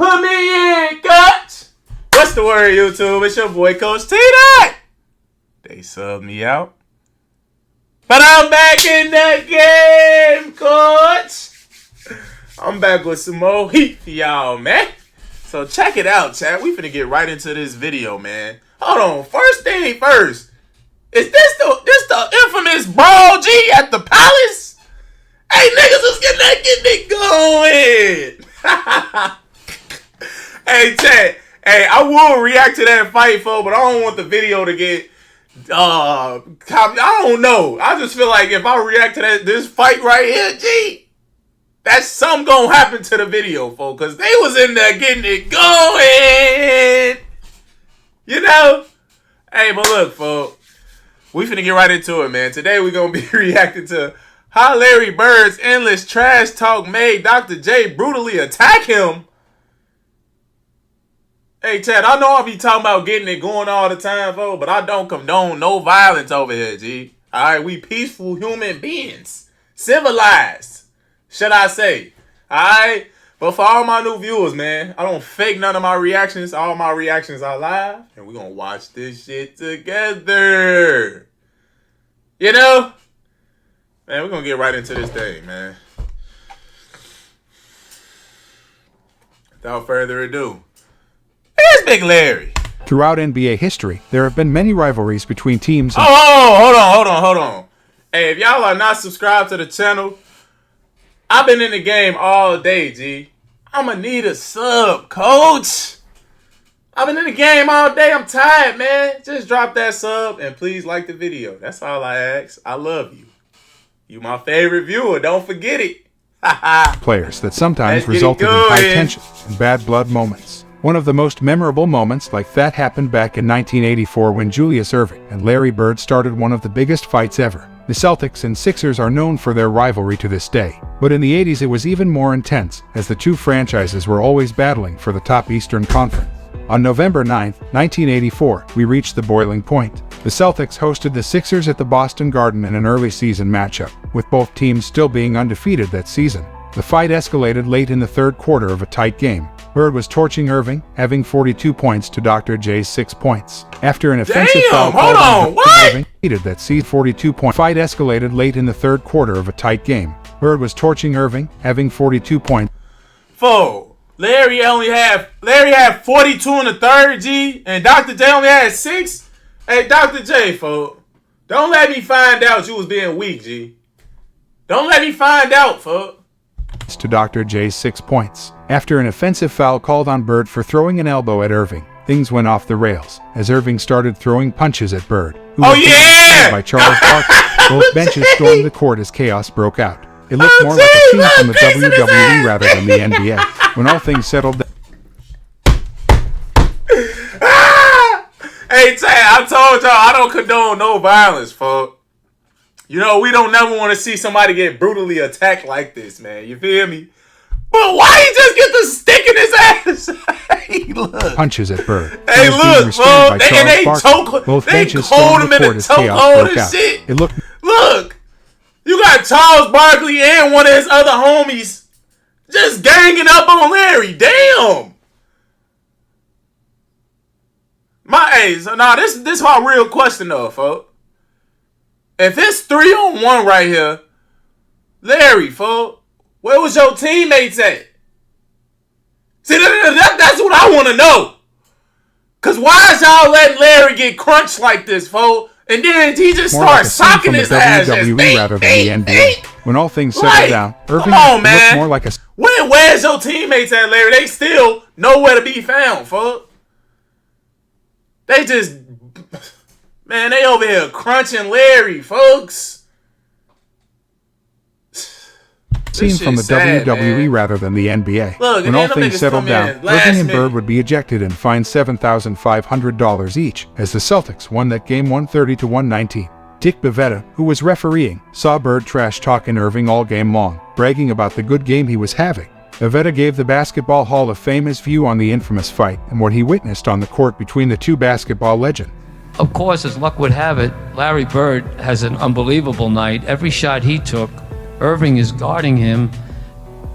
Put me in, Coach. What's the word, YouTube? It's your boy, Coach TDOT. They subbed me out. But I'm back in the game, Coach. I'm back with some more heat for y'all, man. So check it out, chat. We finna get right into this video, man. Hold on. First thing first. Is this the infamous Brawl G at the Palace? Hey, niggas, let's getting it going. Hey, chat. Hey, I will react to that fight, folks, but I don't want the video to get I don't know. I just feel like if I react to this fight right here, G, that's something gonna happen to the video, folks, because they was in there getting it going. You know? Hey, but look, folks, we finna get right into it, man. Today we gonna be reacting to how Larry Bird's endless trash talk made Dr. J brutally attack him. Hey, Chad, I know I be talking about getting it going all the time, folks, but I don't condone no violence over here, G. Alright, we peaceful human beings. Civilized, should I say. Alright? But for all my new viewers, man, I don't fake none of my reactions. All my reactions are live, and we gonna watch this shit together. You know? Man, we're gonna get right into this thing, man. Without further ado, here's Big Larry. Throughout NBA history, there have been many rivalries between teams. Hold on. Hey, if y'all are not subscribed to the channel, I've been in the game all day, G. I'ma need a sub, coach. I've been in the game all day. I'm tired, man. Just drop that sub and please like the video. That's all I ask. I love you. You my favorite viewer. Don't forget it. Players that sometimes resulted in high tension and bad blood moments. One of the most memorable moments like that happened back in 1984 when Julius Erving and Larry Bird started one of the biggest fights ever. The Celtics and Sixers are known for their rivalry to this day, but in the 80s it was even more intense, as the two franchises were always battling for the top Eastern Conference. On November 9, 1984, we reached the boiling point. The Celtics hosted the Sixers at the Boston Garden in an early season matchup, with both teams still being undefeated that season. The fight escalated late in the third quarter of a tight game. Bird was torching Erving, having 42 points to Dr. J's 6 points. After an offensive foul called on Erving, that 42 point fight escalated late in the third quarter of a tight game. Bird was torching Erving, having 42 points. Larry had 42 in the third, G, and Dr. J only had 6. Hey, Dr. J, folks, don't let me find out you was being weak, G. Don't let me find out, folks. To Dr. J's 6 points. After an offensive foul called on Bird for throwing an elbow at Erving, things went off the rails as Erving started throwing punches at Bird, who was by Charles Barkley. Both benches stormed the court as chaos broke out. It looked more like a scene from the WWE rather than the NBA. When all things settled down. Hey, Chad, I told y'all I don't condone no violence, folks. You know, we don't never want to see somebody get brutally attacked like this, man. You feel me? But why he just get the stick in his ass? Hey, look. Punches at Bird. Hey, look, bro. They hold him in a chokehold and shit. Look, you got Charles Barkley and one of his other homies just ganging up on Larry. Damn. This is my real question though, folks. If it's 3-on-1 right here, Larry, folks, where was your teammates at? See, that's what I want to know. Because why is y'all letting Larry get crunched like this, folks? And then he just starts socking his ass. WWE rather than the NBA. When all things settled down, Erving looked more like a... Where's your teammates at, Larry? They still nowhere to be found, folks. They just... Man, they over here crunching Larry, folks. Scene from the WWE rather than the NBA. Look, when all things settled down, Erving and Bird would be ejected and fined $7,500 each, as the Celtics won that game 130-119. Dick Bavetta, who was refereeing, saw Bird trash talking Erving all game long, bragging about the good game he was having. Bavetta gave the Basketball Hall of Fame his view on the infamous fight and what he witnessed on the court between the two basketball legends. Of course, as luck would have it, Larry Bird has an unbelievable night. Every shot he took, Erving is guarding him,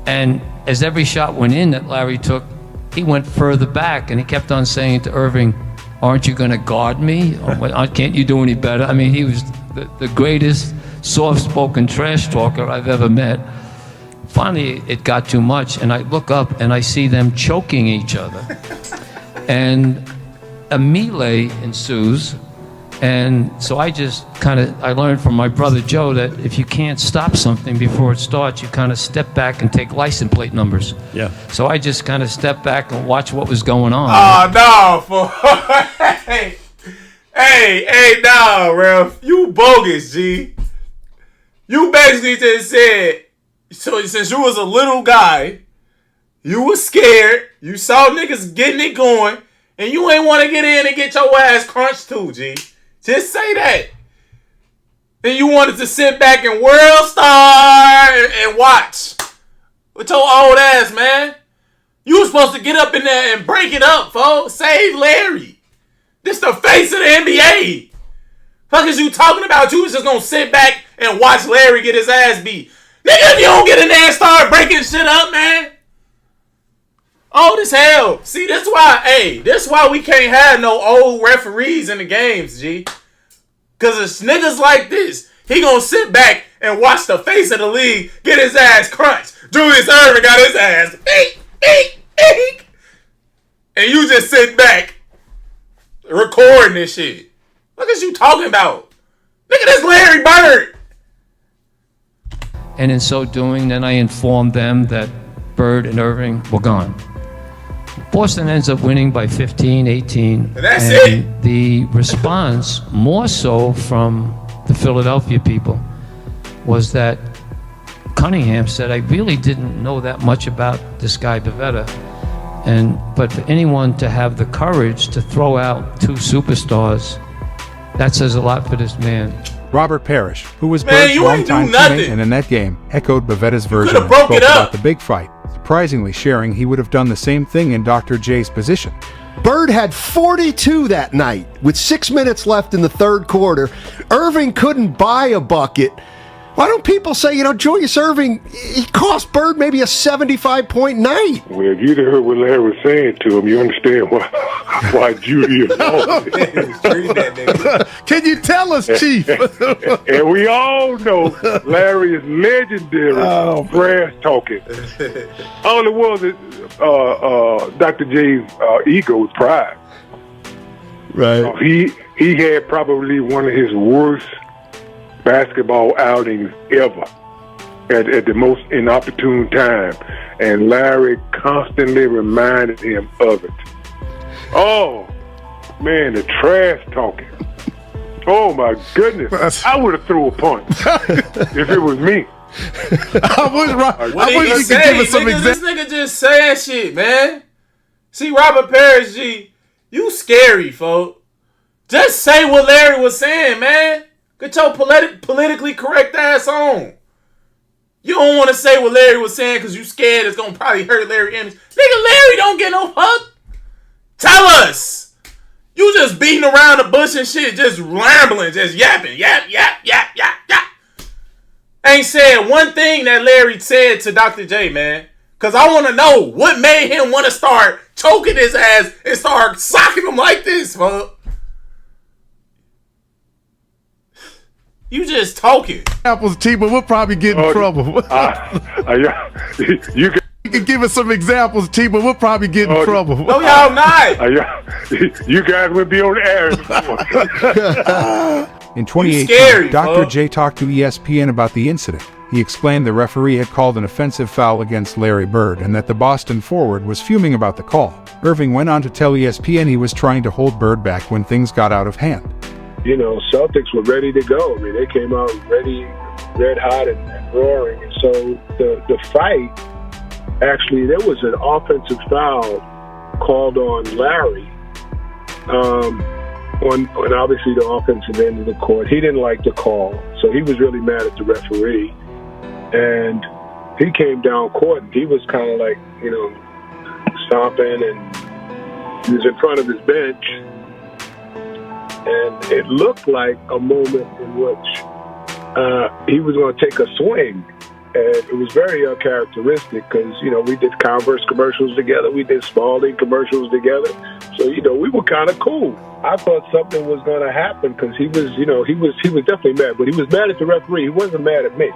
and as every shot went in that Larry took, he went further back, and he kept on saying to Irving, "Aren't you going to guard me? Or can't you do any better?" I mean, he was the greatest soft-spoken trash talker I've ever met. Finally, it got too much, and I look up and I see them choking each other. And a melee ensues. And so I learned from my brother Joe that if you can't stop something before it starts, you kind of step back and take license plate numbers. Yeah. So I just kind of stepped back and watched what was going on. Oh, no, fool. hey, no, Ralph. You bogus, G. You basically just said, so since you was a little guy, you was scared, you saw niggas getting it going, and you ain't want to get in and get your ass crunched too, G. Just say that. Then you wanted to sit back and world star and watch. With your old ass, man. You was supposed to get up in there and break it up, folks. Save Larry. This the face of the NBA. Fuck is you talking about? You was just gonna sit back and watch Larry get his ass beat. Nigga, if you don't get in there and start breaking shit up, man. Old as hell. See, that's why we can't have no old referees in the games, G. Cause it's niggas like this. He gonna sit back and watch the face of the league get his ass crunched. Julius Erving got his ass eek. And you just sit back recording this shit. What is you talking about? Nigga, this Larry Bird. And in so doing, then I informed them that Bird and Irving were gone. Boston ends up winning by 15, 18. And that's it. The response, more so from the Philadelphia people, was that Cunningham said, "I really didn't know that much about this guy Bavetta." But for anyone to have the courage to throw out two superstars, that says a lot for this man. Robert Parrish, who was Bird's longtime teammate in a net game, echoed Bavetta's version and spoke about the big fight, surprisingly sharing he would have done the same thing in Dr. J's position. Bird had 42 that night with 6 minutes left in the third quarter. Irving couldn't buy a bucket. Why don't people say, Julius Erving, he cost Bird maybe a 75-point night? Well, if you'd heard what Larry was saying to him, you understand why Julius lost it. Can you tell us, Chief? And we all know Larry is legendary brass talking. All it was is Dr. J's ego was pride. Right. He had probably one of his worst basketball outings ever at the most inopportune time, and Larry constantly reminded him of it. Oh man, the trash talking. Oh my goodness, I would have threw a punch if it was me. I wish you could give us some examples. This nigga just saying shit, man. See, Robert Parrish, G, you scary, folk. Just say what Larry was saying, man. Get your politically correct ass on. You don't want to say what Larry was saying because you scared it's going to probably hurt Larry's image. Nigga, Larry don't get no fuck. Tell us. You just beating around the bush and shit, just rambling, just yapping. Yap. Ain't said one thing that Larry said to Dr. J, man. Because I want to know what made him want to start choking his ass and start socking him like this, fuck. You just talking. Apples, Chief, but we'll probably get in trouble. You can give us some examples, Chief, but we'll probably get in trouble. No, y'all not. You guys would be on the air. In 2018, Dr. J talked to ESPN about the incident. He explained the referee had called an offensive foul against Larry Bird and that the Boston forward was fuming about the call. Irving went on to tell ESPN he was trying to hold Bird back when things got out of hand. Celtics were ready to go. I mean, they came out ready, red hot and roaring. And so the fight, actually, there was an offensive foul called on Larry on obviously the offensive end of the court. He didn't like the call, so he was really mad at the referee. And he came down court, and he was kind of like, stomping, and he was in front of his bench. And it looked like a moment in which he was going to take a swing And it was very uncharacteristic because, we did Converse commercials together. We did Spalding commercials together. So, we were kind of cool. I thought something was going to happen because he was definitely mad. But he was mad at the referee. He wasn't mad at me.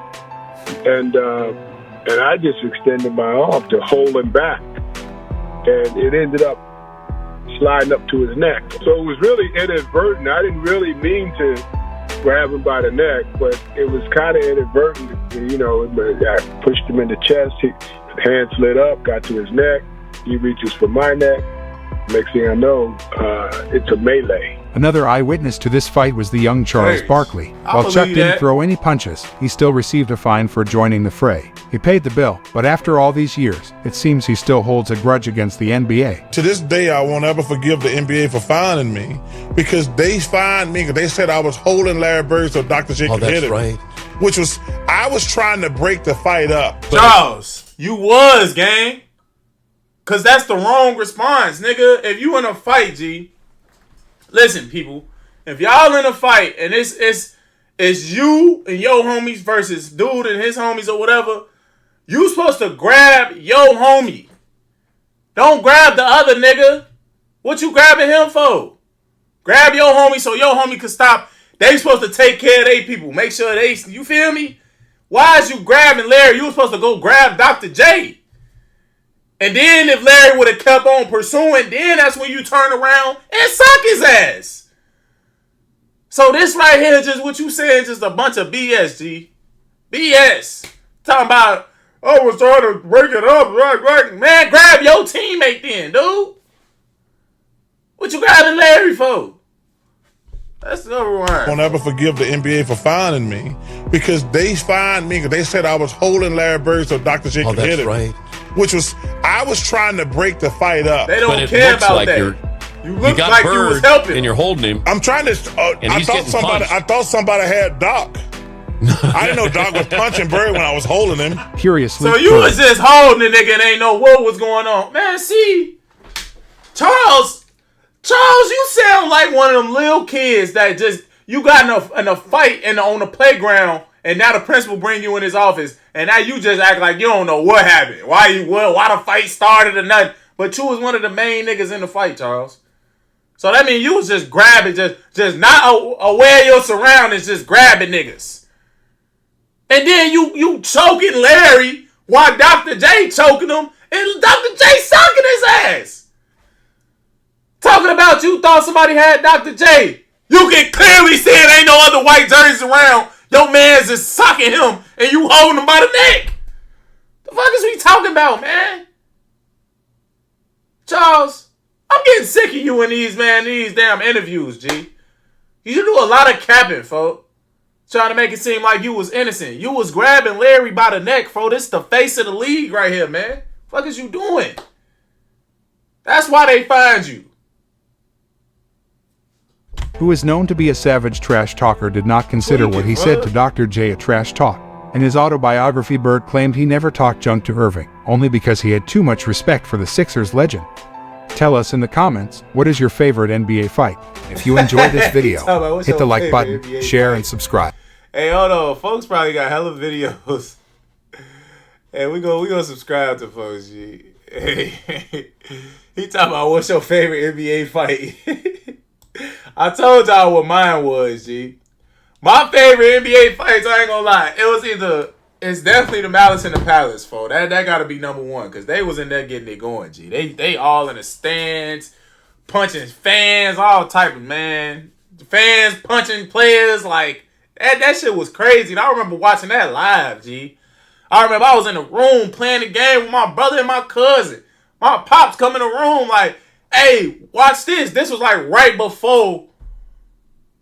And I just extended my arm to hold him back. And it ended up sliding up to his neck. So it was really inadvertent. I didn't really mean to grab him by the neck, but it was kind of inadvertent. I pushed him in the chest. His hand slid up, got to his neck. He reaches for my neck. Next thing I know, it's a melee. Another eyewitness to this fight was the young Charles Barkley. While Chuck didn't throw any punches, he still received a fine for joining the fray. He paid the bill, but after all these years, it seems he still holds a grudge against the NBA. To this day, I won't ever forgive the NBA for fining me because they fined me because they said I was holding Larry Bird so Dr. J could hit him. Right. Which was, I was trying to break the fight up. Charles, you was, gang. Because that's the wrong response, nigga. If you in a fight, G, listen, people. If y'all in a fight and it's you and your homies versus dude and his homies or whatever, you supposed to grab your homie. Don't grab the other nigga. What you grabbing him for? Grab your homie so your homie can stop. They supposed to take care of their people. Make sure you feel me? Why is you grabbing Larry? You were supposed to go grab Dr. J. And then if Larry would have kept on pursuing, then that's when you turn around and suck his ass. So this right here is just what you saying, just a bunch of BS, G. BS. Talking about, I was trying to break it up, right. Man, grab your teammate then, dude. What you grabbing Larry for? That's number one. I won't ever forgive the NBA for fining me because they fined me because they said I was holding Larry Bird so Dr. J could hit him. Right. Which was, I was trying to break the fight up. They don't care about that. You look like you was helping. And you're holding him. I'm trying to. I thought somebody had Doc. I didn't know Doc was punching Bird when I was holding him. Curiously, so you was just holding the nigga and ain't know what was going on, man. See, Charles, you sound like one of them little kids that just you got in a fight on the playground. And now the principal bring you in his office, and now you just act like you don't know what happened, why the fight started or nothing. But you was one of the main niggas in the fight, Charles. So that means you was just grabbing, just not aware of your surroundings, just grabbing niggas. And then you choking Larry while Dr. J choking him, and Dr. J sucking his ass. Talking about you thought somebody had Dr. J. You can clearly see it ain't no other white jerseys around. Your man's just sucking him and you holding him by the neck. The fuck is we talking about, man? Charles, I'm getting sick of you in these damn interviews, G. You do a lot of capping, folks. Trying to make it seem like you was innocent. You was grabbing Larry by the neck, folks. This the face of the league right here, man. Fuck is you doing? That's why they find you. Who is known to be a savage trash talker, did not consider what he said to Dr. J a trash talk. In his autobiography, Bird claimed he never talked junk to Irving, only because he had too much respect for the Sixers legend. Tell us in the comments, what is your favorite NBA fight? If you enjoyed this video, hit the like button, share, and subscribe. Hey, hold on. Folks probably got hella videos. And we gonna subscribe to folks, G. Hey, he talking about what's your favorite NBA fight? I told y'all what mine was, G. My favorite NBA fights, I ain't gonna lie. It's definitely the Malice in the Palace, folks. That gotta be number one, because they was in there getting it going, G. They all in the stands, punching fans, all type of, man. Fans punching players, like, that shit was crazy. And I remember watching that live, G. I remember I was in the room playing the game with my brother and my cousin. My pops come in the room like, hey, watch this. This was like right before.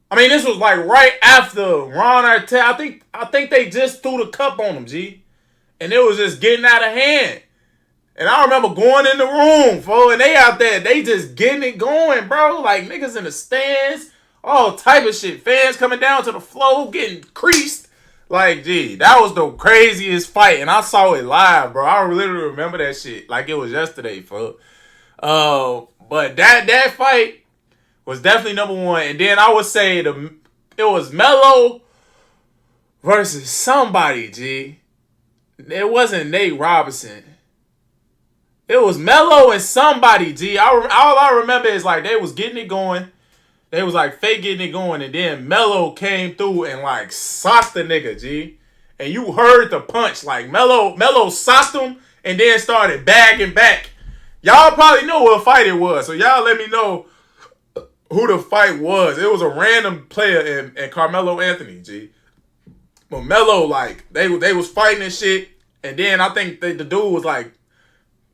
This was like right after Ron Artest. I think they just threw the cup on him, G. And it was just getting out of hand. And I remember going in the room, fo, and they out there, they just getting it going, bro. Like niggas in the stands, all type of shit. Fans coming down to the floor, getting creased. Like, gee, that was the craziest fight. And I saw it live, bro. I literally remember that shit like it was yesterday, fo. But that fight was definitely number one. And then I would say it was Melo versus somebody, G. It wasn't Nate Robinson. It was Melo and somebody, G. All I remember is like they was getting it going. They was like fake getting it going, and then Melo came through and like socked the nigga, G. And you heard the punch. Like Melo socked him and then started bagging back. Y'all probably know what fight it was. So y'all let me know who the fight was. It was a random player and Carmelo Anthony, G. But Melo, like, they was fighting and shit. And then I think the dude was like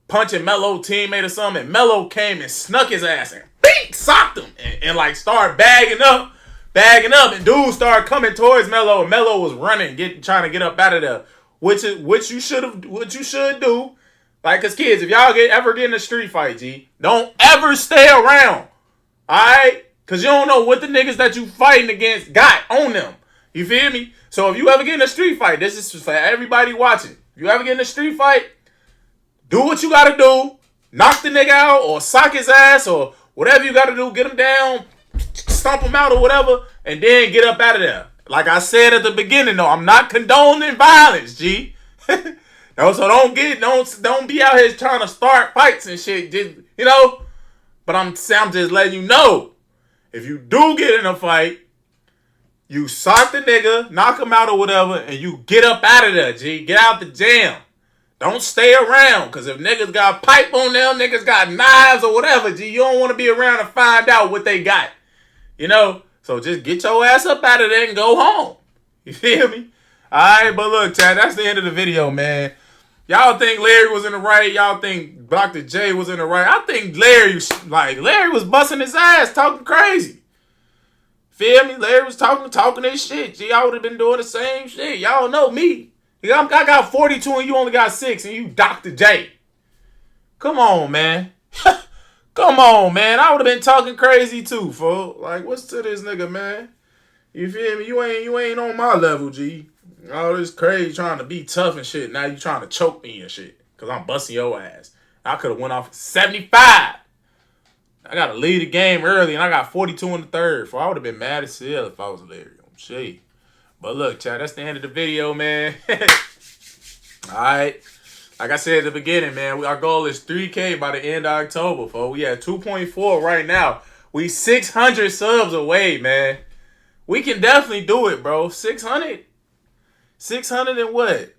punching Melo teammate or something. And Melo came and snuck his ass and beat, socked him. And like started bagging up. And dude started coming towards Melo. And Melo was running, trying to get up out of there. Which you should do. Like, cause kids, if y'all ever get in a street fight, G, don't ever stay around. Alright? Cause you don't know what the niggas that you fighting against got on them. You feel me? So if you ever get in a street fight, this is for everybody watching. If you ever get in a street fight, do what you gotta do. Knock the nigga out or sock his ass or whatever you gotta do. Get him down, stomp him out or whatever, and then get up out of there. Like I said at the beginning, though, I'm not condoning violence, G. No, so don't be out here trying to start fights and shit, just, you know. But I'm just letting you know, if you do get in a fight, you sock the nigga, knock him out or whatever, and you get up out of there, G. Get out the jam. Don't stay around, because if niggas got pipe on them, niggas got knives or whatever, G, you don't want to be around to find out what they got. You know? So just get your ass up out of there and go home. You feel me? Alright, but look, Chad, that's the end of the video, man. Y'all think Larry was in the right. Y'all think Dr. J was in the right. I think Larry was busting his ass, talking crazy. Feel me? Larry was talking his shit. Gee, I would have been doing the same shit. Y'all know me. I got 42 and you only got 6 and you Dr. J. Come on, man. Come on, man. I would have been talking crazy too, folks. Like, what's to this nigga, man? You feel me? You ain't on my level, G. All this crazy trying to be tough and shit. Now you trying to choke me and shit. Because I'm busting your ass. I could have went off 75. I got to lead the game early and I got 42 in the third. So I would have been mad as hell if I was Larry. I'm shit. But look, Chad, that's the end of the video, man. Alright. Like I said at the beginning, man, our goal is 3K by the end of October, folks. We at 2.4 right now. We 600 subs away, man. We can definitely do it, bro. 600? 600 in what?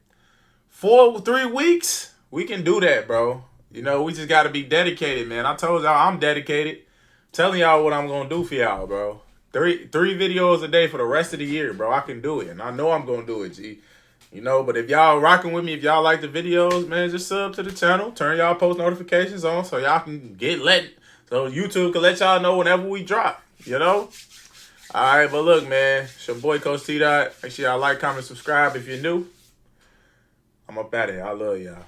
3 weeks? We can do that, bro. You know, we just got to be dedicated, man. I told y'all I'm dedicated. Telling y'all what I'm going to do for y'all, bro. Three videos a day for the rest of the year, bro. I can do it. And I know I'm going to do it, G. You know, but if y'all rocking with me, if y'all like the videos, man, just sub to the channel. Turn y'all post notifications on so y'all can so YouTube can let y'all know whenever we drop, you know? All right, but look, man, it's your boy, Coach TDOT. Make sure y'all like, comment, subscribe if you're new. I'm up out of here. I love y'all.